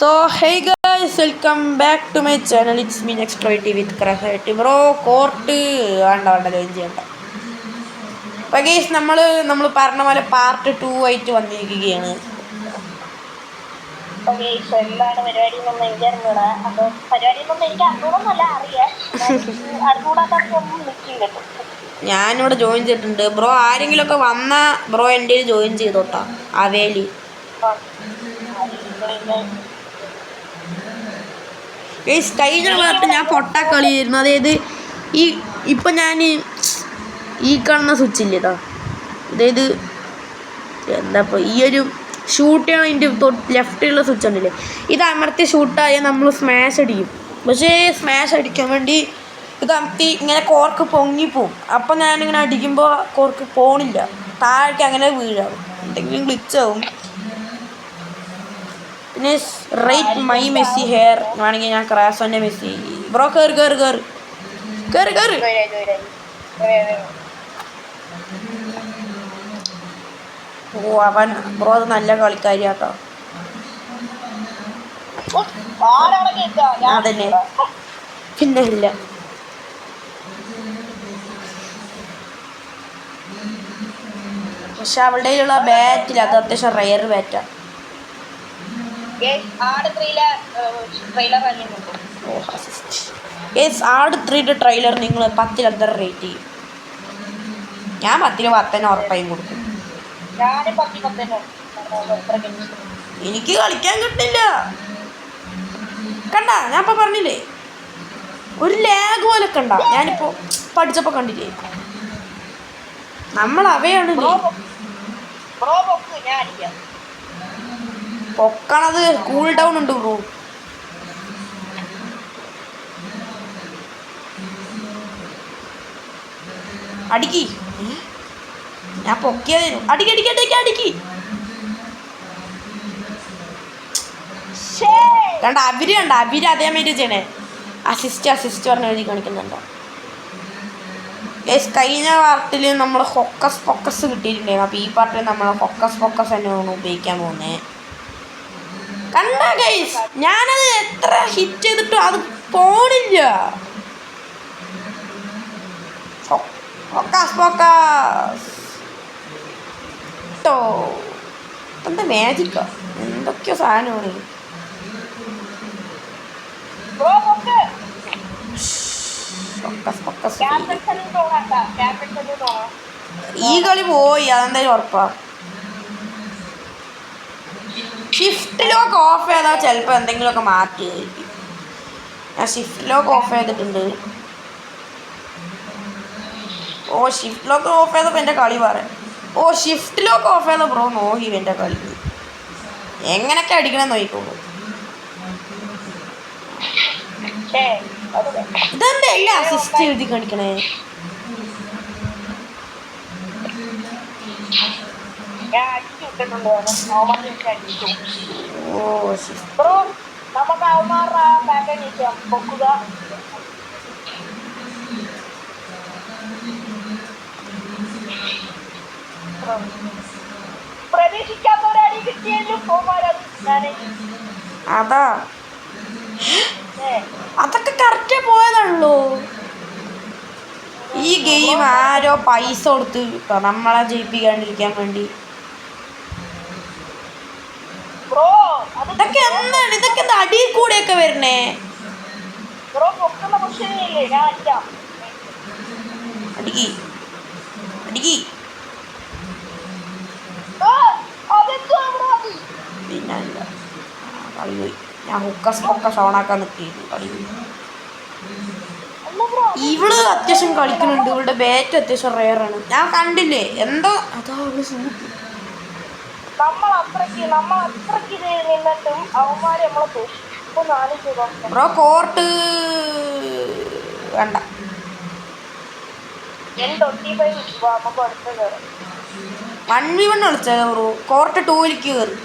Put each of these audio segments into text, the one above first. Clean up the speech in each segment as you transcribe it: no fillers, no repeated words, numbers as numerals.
So hey guys, welcome back to my channel. It's me Nextroid with Craft bro. Court വേണ്ട join ചെയ്യണ്ട. അപ്പോൾ guys നമ്മൾ പറഞ്ഞ പോലെ പാർട്ട് 2 ആയിട്ട് വന്നിരിക്കുകയാണ്. ഞാനിവിടെ ജോയിൻ ചെയ്തിട്ടുണ്ട് ബ്രോ. ആരെങ്കിലുമൊക്കെ വന്നാൽ ബ്രോ എൻ്റെ ജോയിൻ ചെയ്തോട്ടാ. ആവേലി കഴിഞ്ഞ പാർട്ട് ഞാൻ പൊട്ടാ കളിയായിരുന്നു. അതായത് ഇപ്പം ഞാൻ ഈ കാണുന്ന സ്വിച്ചില്ലേ ഇതാ, അതായത് എന്താ ഇപ്പോൾ ഈ ഒരു ഷൂട്ട് ചെയ്യണം. ഇതിൻ്റെ ലെഫ്റ്റിലുള്ള സ്വിച്ച് ഉണ്ടല്ലേ, ഇത് അമർത്തി ഷൂട്ടായാൽ നമ്മൾ സ്മാഷ് അടിക്കും. പക്ഷേ സ്മാഷ് അടിക്കാൻ വേണ്ടി ഇത് അമർത്തി ഇങ്ങനെ കോർക്ക് പൊങ്ങിപ്പോവും. അപ്പം ഞാനിങ്ങനെ അടിക്കുമ്പോൾ കോർക്ക് പോണില്ല, താഴേക്ക് അങ്ങനെ വീഴാവും, എന്തെങ്കിലും ഗ്ലിച്ചാവും. പിന്നെ റൈറ്റ് മൈ മെസ്സി ഹെയർ വേണമെങ്കിൽ ഞാൻ ക്രാസോൻ്റെ മെസ്സി. ബ്രോ കയറി കയറി കയറി കയറി കയറി. ഓ അവൻ ബ്രോ അത് നല്ല കളിക്കാരിയാട്ടോ. അതന്നെ, പിന്നെ ഇല്ല. പക്ഷെ അവളുടെ കയ്യിലുള്ള ബാറ്റില്ല, അത് അത്യാവശ്യം റെയർ ബാറ്റാണ്. ആട് 3 ട്രെയിലർ നിങ്ങൾ 10 എത്ര റേറ്റ് ചെയ്യും? ഞാൻ 10 10 ഉറപ്പായും കൊടുക്കും. എനിക്ക് കളിക്കാൻ കിട്ടില്ല. കണ്ട ഞാൻ ഇപ്പം പറഞ്ഞില്ലേ, ഒരു ലാഗ് പോലെ കണ്ട. ഞാനിപ്പോൾ പഠിച്ചപ്പോൾ കണ്ടില്ലേ, നമ്മൾ അവയാണ് പൊക്കണത്. കൂൾ ഡൗൺ ഉണ്ട് ബ്രോ. അടിക്കി, ഞാൻ പൊക്കിയതേനു. അടിക്കി കണ്ട അവര് അതേമാതിരി ചെയ്യണേ. അസിസ്റ്റ് പറഞ്ഞ എഴുതി കാണിക്കുന്നുണ്ടോ? കഴിഞ്ഞ പാർട്ടിൽ നമ്മൾ ഫോക്കസ് കിട്ടിയിട്ടുണ്ടായിരുന്നു. അപ്പോൾ ഈ പാർട്ടിൽ നമ്മൾ ഫോക്കസ് തന്നെയാണ് ഉപയോഗിക്കാൻ പോകുന്നത്. കണ്ട ഗൈസ്, ഞാനത് എത്ര ഹിറ്റ് ചെയ്തിട്ടും അത് പോണില്ല. എന്താ മാജിക്കാ, എന്തൊക്കെയോ സാധനമാണ്. ഈ കളി പോയി, അതെന്തായാലും ഉറപ്പാ. ഷിഫ്റ്റ് ലോക്ക് ഓഫ് ചെയ്താൽ ചിലപ്പോൾ എന്തെങ്കിലുമൊക്കെ മാറ്റുമായിരിക്കും. ഞാൻ ഷിഫ്റ്റ് ലോക്ക് ഓഫ് ചെയ്തിട്ടുണ്ട്. ഓ ഷിഫ്റ്റ് ലോക്ക് ഓഫ് ചെയ്തപ്പോൾ എൻ്റെ കളി പറയാം. ഓ ഷിഫ്റ്റ് ലോക്ക് ഓഫ് ചെയ്ത ബ്രോ നോക്കി എൻ്റെ കളി എങ്ങനെയൊക്കെ അടിക്കണം നോക്കിക്കോളൂ. ഇതെന്താ എല്ലാ അസിസ്റ്റ് എഴുതി കാണിക്കണേ? അതാ അതൊക്കെ കറക്റ്റ് പോയതാണല്ലോ. ഈ ഗെയിം ആരോ പൈസ കൊടുത്ത് നമ്മളെ ജയിപ്പിക്കാണ്ടിരിക്കാൻ വേണ്ടി. ഇതൊക്കെ എന്താണ്? ഇതൊക്കെ എന്താ അടിയിൽ കൂടെയൊക്കെ വരണേ? അടിക്കി പിന്നെ കളി പോയി. ഞാൻ ഫോക്കസ് ഓണാക്കാൻ നിൽക്കുന്നു. കളി പോയി. ഇവള് അത്യാവശ്യം കളിക്കുന്നുണ്ട്. ഇവളുടെ ബാറ്റ് അത്യാവശ്യം റെയറാണ്. ഞാൻ കണ്ടില്ലേ എന്തോ അതാ അവള് സൂപ്പ്. ബ്രോ കോർട്ട് വേണ്ട. 1v1 കളിച്ചാലോ bro? കോർട്ട് 2ലേക്ക് കയറി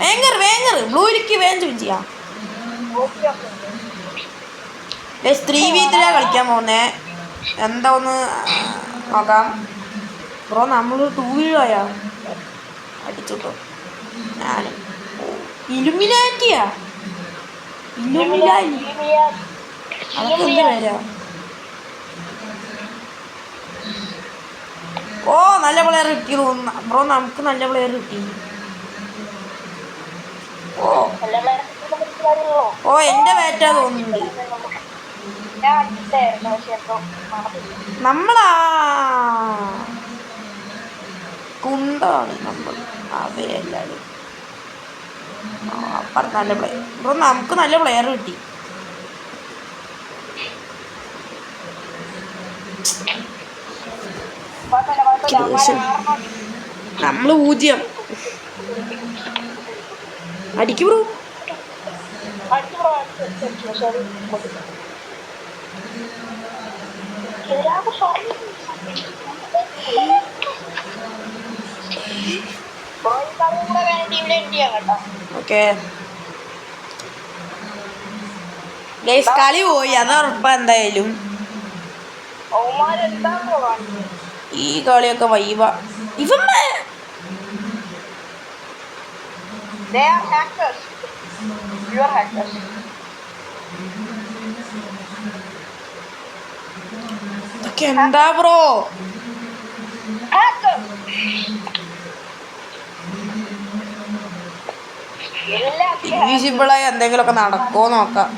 വേങ്ങർ ബ്ലൂയിലേക്ക് വേഗം ചെയ്യാം. 3v3 കളിക്കാൻ പോകുന്നേ. എന്താ ഒന്ന് നോക്കാം ബ്രോ. നമ്മൾ 2v ആയാ അടിച്ചിട്ടോ. ഞാനും ഇലുമിനാറ്റിയാ? ഇലുമിനാറ്റി അതൊക്കെ എന്ത് പേരാ? ഓ നല്ല പ്ലെയർ കിട്ടി തോന്നുന്നു ബ്രോ. നമുക്ക് നല്ല പ്ലെയർ കിട്ടി. ഓ ഓ എൻ്റെ ബാറ്റാ തോന്നുന്നുണ്ട്. നമ്മളാ കുന്താണ് നമ്മൾ അവരെല്ലാവരും. അപ്പുറത്ത് നല്ല പ്ലെയർ ബ്രോ. നമുക്ക് നല്ല പ്ലെയർ കിട്ടി. നമ്മള് 0 അടിക്ക് ബ്രോ. ഓക്കെ കളി പോയി, അത് ഉറപ്പാ എന്തായാലും. ഈ കളിയൊക്കെ വൈവ. ഇവന്മാ ഇതൊക്കെ എന്താ ബ്രോ? ഇൻവിസിബിളായി എന്തെങ്കിലുമൊക്കെ നടക്കോ നോക്കാം.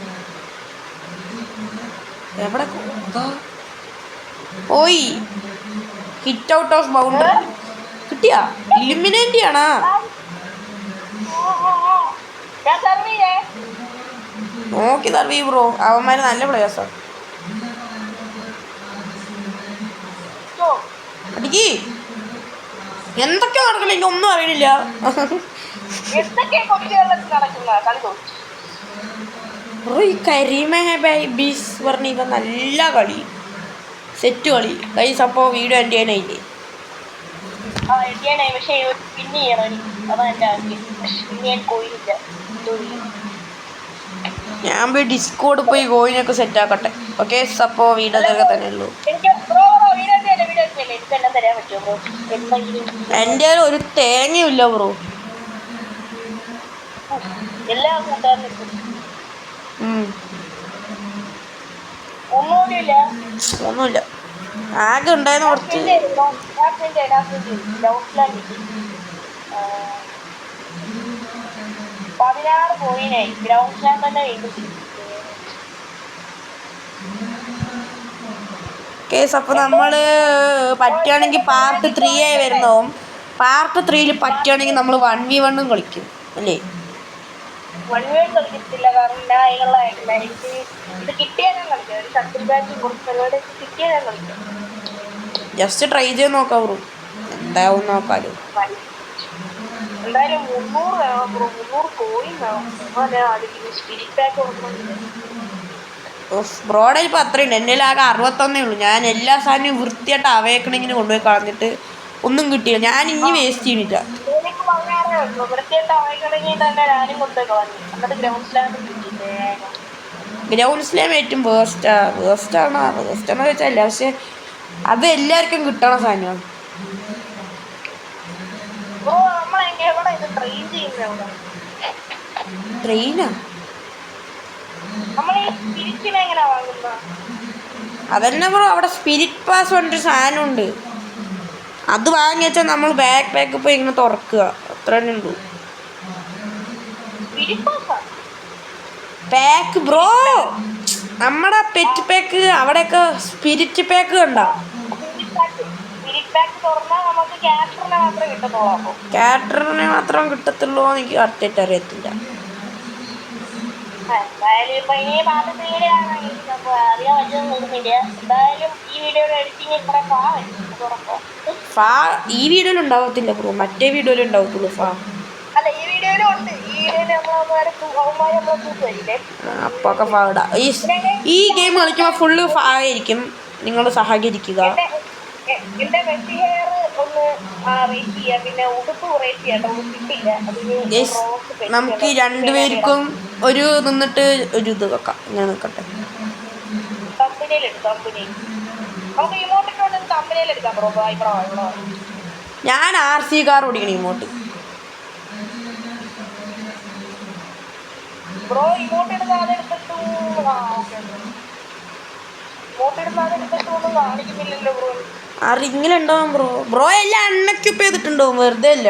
എവിടെ പോയി? ഹിറ്റ് ഔട്ട് ഓഫ് ബൗണ്ടറി കിട്ടിയാ? ഇലുമിനേറ്റി ആണാ? നോക്കി സർവീ ബ്രോ. അവന്മാര് നല്ല പ്ലേയേഴ്സാണ്. അടിക്ക്. എന്തൊക്കെയാ നടക്കണ എനിക്കൊന്നും അറിയണില്ല. ഈ കരീമ ബീസ് പറഞ്ഞ ഇവ നല്ല കളി, സെറ്റ് കളി ഗൈസ്. അപ്പോൾ വീഡിയോ എൻ്റെ ചെയ്യാനായില്ലേ? ഞാൻ പോയി ഡിസ്കോഡ് പോയി കോയിനൊക്കെ സെറ്റ് ആക്കട്ടെ. ഓക്കെ അപ്പോൾ വീഡിയോ അതൊക്കെ തന്നെ ഉള്ളൂ. എൻ്റെ ഒരു തേങ്ങയില്ല ബ്രോ. ഒന്നുമില്ല, ആകെ ഉണ്ടായിരുന്നു കുറച്ച്. കേസ് അപ്പോൾ നമ്മൾ പറ്റുകയാണെങ്കിൽ പാർട്ട് 3 ആയി വരുന്നതും പാർട്ട് 3 പറ്റുകയാണെങ്കിൽ നമ്മൾ 1v1 കളിക്കും അല്ലേ? ജസ്റ്റ് ട്രൈ ചെയ്ത് നോക്കാം ബ്രോ, എന്താവും നോക്കാലോ. ബ്രോയുടെ ഇപ്പം അത്രയുണ്ട്. എൻ്റെ ആകെ 61 ഉള്ളൂ. ഞാൻ എല്ലാ സാധനവും വൃത്തിയായിട്ട് അവയക്കണെങ്കിലും കൊണ്ടുപോയി കളഞ്ഞിട്ട് ഒന്നും കിട്ടിയില്ല. ഞാൻ ഇനി വേസ്റ്റ് ചെയ്യുന്നില്ല. ഗ്രൗണ്ട് സ്ലാം ഏറ്റവും വേസ്റ്റാണോ ചോദിച്ചാൽ, പക്ഷെ അത് എല്ലാവർക്കും കിട്ടണ സാധനമാണ്. ട്രെയിനാ? അതന്നെ ബ്രോ, അവിടെ സ്പിരിറ്റ് പാസ് പറഞ്ഞൊരു സാധനമുണ്ട്. അത് വാങ്ങി വെച്ചാൽ നമ്മൾ ബാക്ക് പാക്ക് പോയി ഇങ്ങനെ തുറക്കുക, അത്ര തന്നെ ഉള്ളൂ. പാക്ക് ബ്രോ, നമ്മുടെ പെറ്റ് പാക്ക് അവിടെയൊക്കെ സ്പിരിറ്റ് പാക്ക് കണ്ടോ? ക്യാരക്ടറിനെ മാത്രം കിട്ടത്തുള്ളൂ എനിക്ക് കറക്റ്റായിട്ട് അറിയത്തില്ല. ഈ വീഡിയോയിൽ ഉണ്ടാവത്തില്ല ബ്രോ, മറ്റേ വീഡിയോയിൽ ഉണ്ടാവത്തുള്ളൂ ഫാ. അപ്പൊക്കെ ഫാ ഇടാം. ഈ ഗെയിം കളിക്കുമ്പോൾ ഫുള്ള് ഫാ ആയിരിക്കും. നിങ്ങൾ സഹകരിക്കുക. നമുക്ക് രണ്ടുപേർക്കും ഒരു നിന്നിട്ട് ഒരു ഇത് വെക്കാം. ഞാൻ നിൽക്കട്ടെ. ഞാൻ RC കാർ ഓടിക്കണം ഇങ്ങോട്ട്. ബ്രോ ഇങ്ങോട്ട് ഇടുന്ന അതെടുത്തിട്ടു. ആ ഓക്കെ ഇങ്ങോട്ട് ഇടുന്ന അതെടുത്തിട്ടു ഒന്നും കാണിക്കുന്നില്ലല്ലോ ബ്രോ. ആ റിങ്ങിലുണ്ടാവും ബ്രോ. ബ്രോ എല്ലാം അൺഎക്യുപ്പ് ചെയ്തിട്ടുണ്ടാവും, വെറുതെ അല്ല.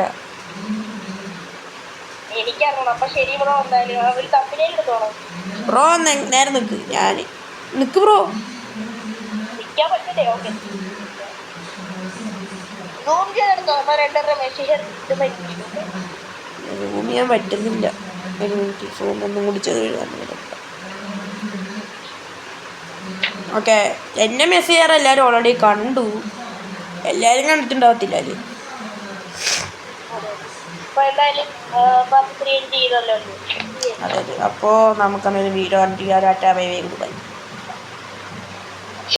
എനിക്കറിയണം. അപ്പൊ ശരി ബ്രോ, എന്തായാലും ഒരു തമ്മിലേൽ എടുത്തോളാം. ബ്രോ നേരെ നിൽക്ക്, ഞാൻ നിൽക്ക് ബ്രോ. നിൽക്കാൻ പറ്റണ്ടേ? Okay zoom ചെയ്തെടുത്തോ. അപ്പൊ രണ്ടര മെഷീൻ സൂം ചെയ്യാൻ പറ്റുന്നില്ല. ഒരു മിനിറ്റ്, സൂം ഒന്നും കൂടി ചെയ്ത് എഴുതാൻ. ഓക്കെ, എന്നെ മെസ്സേജ് ചെയ്യാറ് എല്ലാവരും ഓൾറെഡി കണ്ടു. എല്ലാവരും കണ്ടിട്ടുണ്ടാവത്തില്ല അല്ലേ? എന്തായാലും ചെയ്തല്ലോ. അതെ അതെ. അപ്പോൾ നമുക്കന്നൊരു വീഡിയോ കണ്ടിട്ട് ബൈ ബൈ.